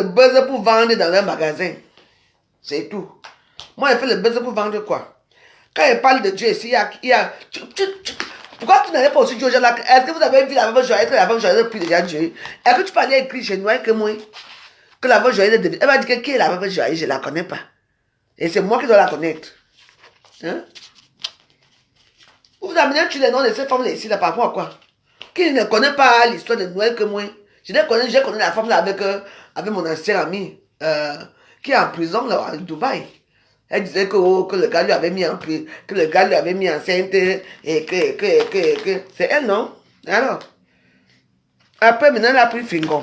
Le buzz pour vendre dans un magasin. C'est tout. Moi, elle fait le buzz pour vendre quoi? Quand elle parle de Dieu ici, pourquoi tu n'allais pas aussi dire aux gens là? Est-ce que vous avez vu la veuve joyeuse, la veuve joyeuse prie déjà Dieu? Est-ce que tu parlais écrit chez nous que moi? Que la veuve joyeuse est devenue. Elle m'a dit que qui est la veuve joyeuse? Je ne la connais pas. Et c'est moi qui dois la connaître. Hein? Vous amenez tous les noms de ces femmes ici, là, par rapport à quoi? Qui ne connaît pas l'histoire de Noël que moi? J'ai connu la femme là avec mon ancien ami qui est en prison là, à Dubaï. Elle disait que le gars lui avait mis que le gars lui avait mis enceinte et que c'est elle, non? Alors, après maintenant, elle a pris Fingon.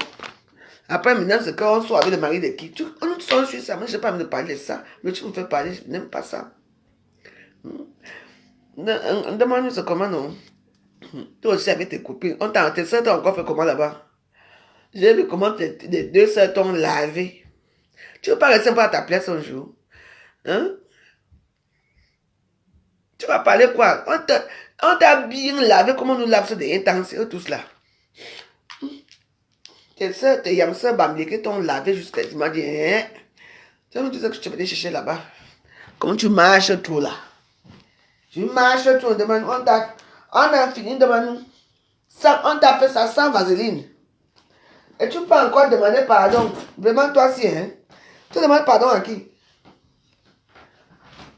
Après maintenant, c'est qu'on soit avec le mari de qui? On nous sommes sur ça, moi je n'ai pas envie de parler de ça. Mais tu me fais parler, je n'aime pas ça. Demande-nous c'est comment, non? Toi aussi avec tes copines, tes soeurs t'ont encore fait comment là-bas? J'ai vu comment tes deux soeurs t'ont lavé. Tu veux pas rester pas à ta place un jour? Hein? Tu vas parler quoi? On t'a bien lavé, comment on nous lave ça des intentions, tout cela. Tes soeurs, tes yamseurs bambi qui t'ont lavé jusqu'à... Tu m'as dit, hein? Tu me disais que tu venais chercher là-bas. Comment tu marches tout là? Tu marches tout, on a fini devant nous. On t'a fait ça sans vaseline. Et tu peux encore demander pardon. Vraiment, toi aussi, hein? Tu demandes pardon à qui?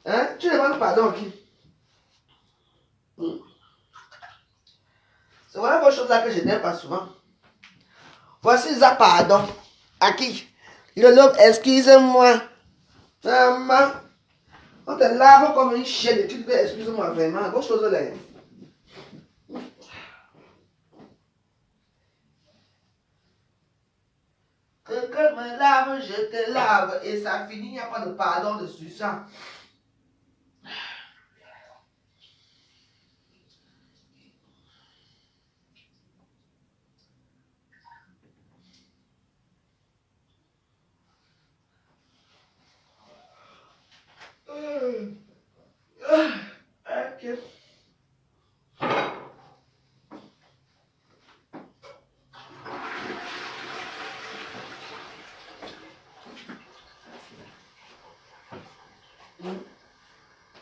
Hein? Tu demandes pardon à qui? C'est voilà vos choses là que je n'aime pas souvent. Voici ça, pardon. À qui? Le love, excuse-moi. Maman, on te lave comme une chienne et tu te dis excuse-moi vraiment. Vos choses là. Quelqu'un me lave, je te lave. Et ça finit, il n'y a pas de pardon dessus ça. Ok.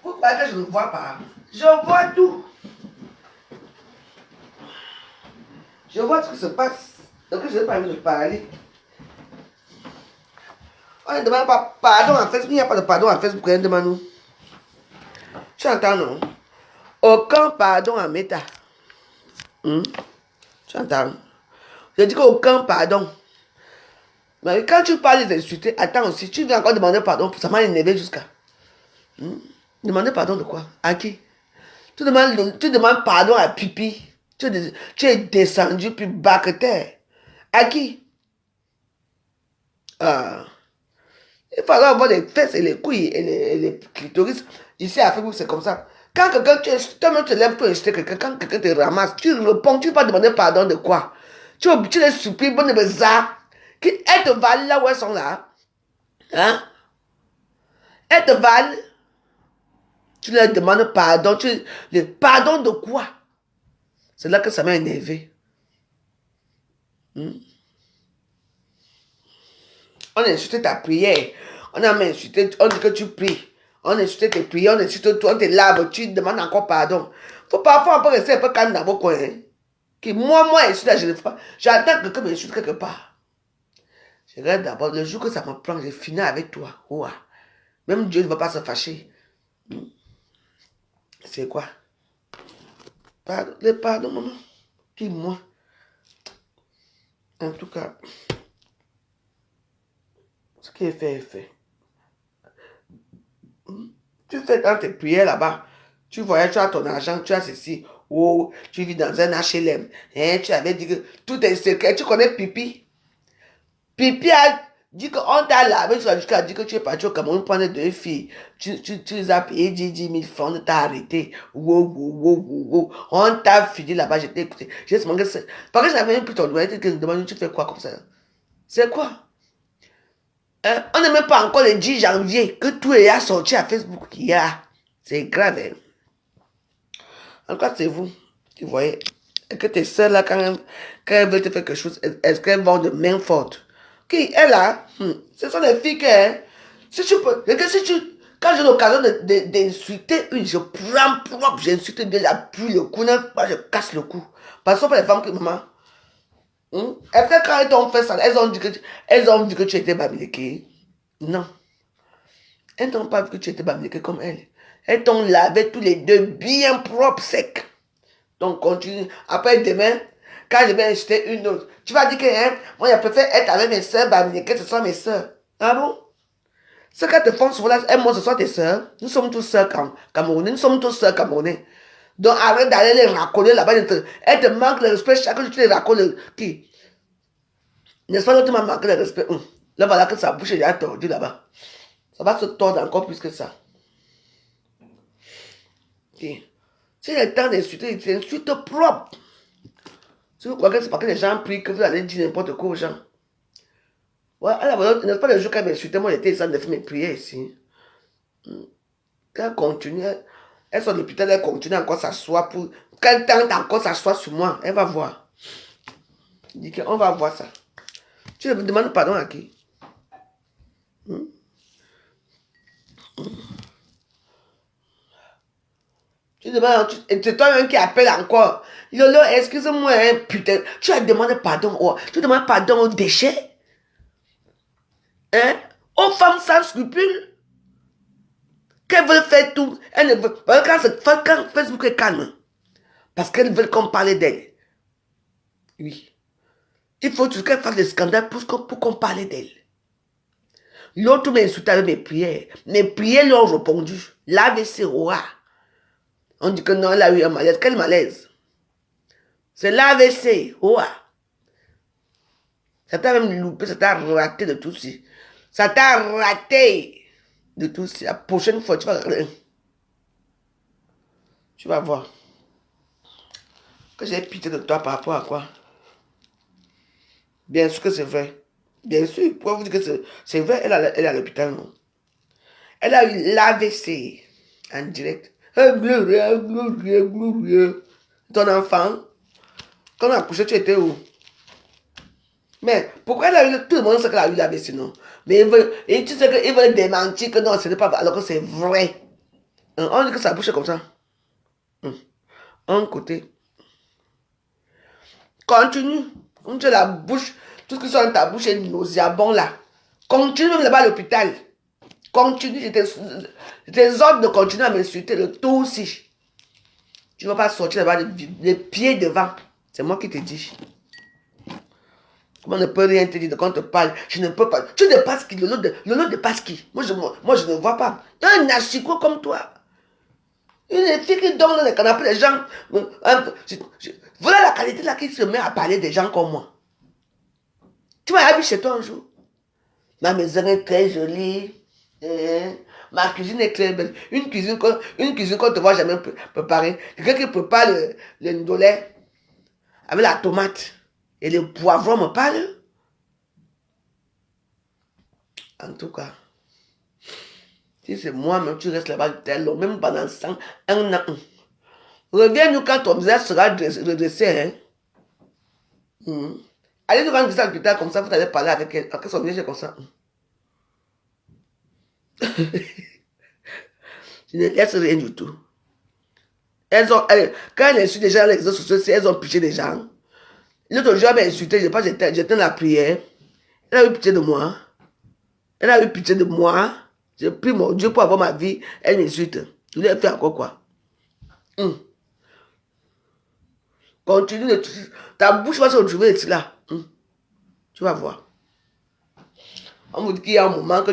Pourquoi que je ne vois pas? Je vois tout. Je vois ce qui se passe. Donc je n'ai pas envie de parler. On ne demande pas pardon en Facebook. Il n'y a pas de pardon en Facebook. On demande nous. Tu entends, non? Aucun pardon en méta. Tu entends? Je dis qu'aucun pardon. Mais quand tu parles des insultés, attends aussi. Tu viens encore demander pardon. Ça m'a énervé jusqu'à. Demander pardon de quoi? À qui? Tu demandes pardon à Pipi. Tu es descendu plus bas que terre. À qui? Ah. Il faut avoir les fesses et les couilles et les clitoris. Ici à Facebook, c'est comme ça. Quand quelqu'un, toi-même tu lèves pour insulter quelqu'un, quand quelqu'un te ramasse, tu réponds, tu ne vas pas demander pardon de quoi? Tu les supplies, bonne bizarre. Elles te valent là où elles sont là. Hein? Elles te valent. Tu leur demandes pardon. Pardon de quoi? C'est là que ça m'a énervé. On a insulté ta prière. On a insulté, on dit que tu pries. On a insulté tes prières, on insulte toi, on te lave, tu demandes encore pardon. Faut parfois un peu rester un peu calme dans vos coins. Hein. Moi, insulte, je ne fais pas. J'attends que quelqu'un m'insulte quelque part. Je regarde d'abord, le jour que ça me prend, je finis avec toi. Ouah. Même Dieu ne va pas se fâcher. C'est quoi? Pardon, maman. Qui, moi? En tout cas, ce qui est fait est fait. Tu fais dans tes prières là-bas. Tu voyages, tu as ton argent, tu as ceci. Oh, tu vis dans un HLM. Hein, tu avais dit que tout est secret. Tu connais Pipi? Pipi a dit qu'on t'a lavé, tu as dit que tu es parti au Cameroun prendre deux filles. Tu les as payé 10 000 francs, on t'a arrêté. Wow, wow, wow, wow, wow. On t'a fini là-bas, j'étais écouté. J'ai demandé, parce que je n'avais même plus ton numéro, tu me demandes, tu fais quoi comme ça? C'est quoi? Hein? On n'est même pas encore le 10 janvier que tout est sorti à Facebook. C'est grave. Hein? En tout cas, c'est vous qui voyez. Et que tes soeurs là, quand elles veulent te faire quelque chose, est-ce qu'elles vont de main forte? Qui est là? Ce sont les filles qui... Hein, si tu peux... Si tu, quand j'ai l'occasion d'insulter une, je prends propre, j'insulte bien, j'appuie le cou, je casse le cou. Parce que ce sont pas les femmes qui... Maman... Est-ce que quand elles t'ont fait ça, elles ont vu que tu étais bamileke? Non. Elles n'ont pas vu que tu étais bamileke comme elles. Elles t'ont lavé tous les deux bien propres, secs. Donc continue. Après demain, quand je vais acheter une autre, tu vas dire que hein, moi je préfère être avec mes soeurs bamileke, ce sont mes soeurs. Ah bon? Ce qu'elles te font souvent là, elles, moi ce sont tes soeurs. Nous sommes tous soeurs camerounais, nous sommes tous soeurs camerounais. Donc arrête d'aller les racoler là-bas. Elles te manquent le respect chaque jour tu les racoles. Qui? N'est-ce pas que tu m'as manqué le respect? Là voilà que sa bouche est déjà tordue là-bas. Ça va se tordre encore plus que ça. Okay. Si il y a le temps d'insulter, c'est une insulte propre. Si vous croyez que c'est parce que les gens prient que vous allez dire n'importe quoi aux gens. Ouais, n'est-ce pas le jour qu'elle m'insultait, moi j'étais en train de faire mes prières ici. Quand elle continue, elle sort de l'hôpital, elle continue encore s'asseoir pour. Quand elle tente encore s'asseoir sur moi, elle va voir. Je dis qu'on va voir ça. Tu me demandes pardon à qui? Tu demandes, c'est toi-même qui appelle encore. Lolo, excuse-moi, hein, putain. Tu as demandé pardon. Tu demandes pardon aux déchets. Hein? Aux femmes sans scrupules. Qu'elles veulent faire tout. Elles ne veulent, quand Facebook est calme. Parce qu'elles veulent qu'on parle d'elles. Oui. Il faut toujours qu'elles fassent des scandales pour qu'on parle d'elles. L'autre m'a insulté avec mes prières. Mes prières lui ont répondu. L'AVC roi. On dit que non, elle a eu un malaise. Quel malaise? C'est l'AVC roi. Ça t'a même loupé, ça t'a raté de tout ça. Ça t'a raté de tout ça. La prochaine fois, tu vas voir. Que j'ai pitié de toi par rapport à quoi? Bien sûr que c'est vrai. Bien sûr. Pourquoi vous dites que c'est vrai? Elle est à l'hôpital, non? Elle a eu l'AVC en direct. Ton enfant, quand on a accouché, tu étais où? Mais pourquoi elle a eu, tout le monde sait qu'elle a eu l'AVC, non? Mais tu sais qu'ils veulent démentir que non, ce n'est pas vrai, alors que c'est vrai. On dit que ça bouge comme ça. Un côté. Continue. Comme tu as la bouche, tout ce qui sort de ta bouche est nauséabond là. Continue même là-bas à l'hôpital. Continue, je tes ordres de continuer à m'insulter, le tout aussi. Tu ne vas pas sortir là-bas les pieds devant. C'est moi qui te dis. Comment on ne peut rien te dire quand on te parle? Je ne peux pas. Tu ne passes qui? Le lot de passe qui? Moi, je ne vois pas. Il y a un asiko comme toi. Une fille qui dort dans les canapés, les gens. Voilà la qualité là qui se met à parler des gens comme moi. Tu m'as vu chez toi un jour. Ma maison est très jolie. Ma cuisine est très belle. Une cuisine qu'on ne te voit jamais préparer. Quelqu'un qui prépare le ndolé avec la tomate et le poivron me parle. En tout cas, si c'est moi-même, tu restes là-bas, même pendant 1 an. Reviens-nous quand ton visage sera redressé. Allez nous rendre visage plus tard comme ça, vous allez parler avec elle. Après son visage est comme ça. Je ne laisse rien du tout. Quand elles insultent les gens dans les réseaux sociaux, elles ont piché des gens. L'autre jour, elle m'a insulté, j'étais dans la prière. Elle a eu pitié de moi. Elle a eu pitié de moi. J'ai pris mon Dieu pour avoir ma vie. Elle m'insulte. Tu lui as fait encore quoi? Continue de... Ta bouche va se retrouver ici là. Tu vas voir. On vous dit qu'il y a un moment que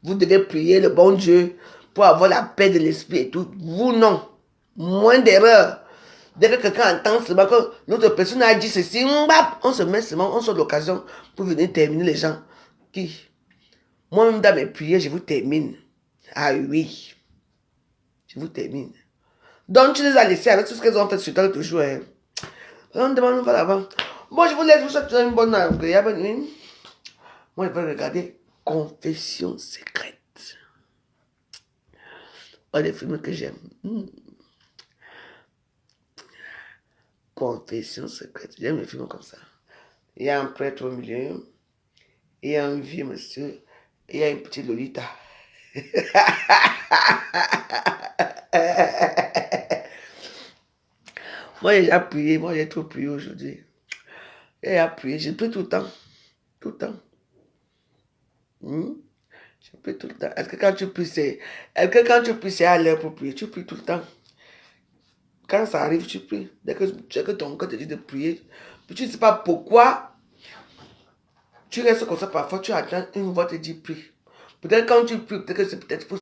vous devez prier le bon Dieu pour avoir la paix de l'esprit et tout. Vous, non. Moins d'erreurs. Dès que quelqu'un entend seulement que l'autre personne a dit ceci, on se met seulement, on sort de l'occasion pour venir terminer les gens. Qui? Moi-même dans mes prières, je vous termine. Ah oui. Je vous termine. Donc tu les as laissés avec tout ce qu'elles ont fait sur toi toujours. On demande pas l'avant. Bon, je vous laisse, vous souhaite une bonne nuit. Moi, je vais regarder Confession secrète. Oh, les films que j'aime. Confession secrète. J'aime les films comme ça. Il y a un prêtre au milieu. Il y a un vieux monsieur, il y a une petite Lolita. Moi, j'ai déjà prié, moi, j'ai trop prié aujourd'hui. J'ai déjà prié, j'ai pris tout le temps. Tout le temps. Hmm? Je prie tout le temps. Est-ce que quand tu pries, c'est à l'heure pour prier? Tu pries tout le temps. Quand ça arrive, tu pries. Dès que ton cœur te dit de prier, puis tu ne sais pas pourquoi, tu restes comme ça. Parfois, tu attends une voix te dit prie. Peut-être quand tu pries, peut-être que c'est peut-être pour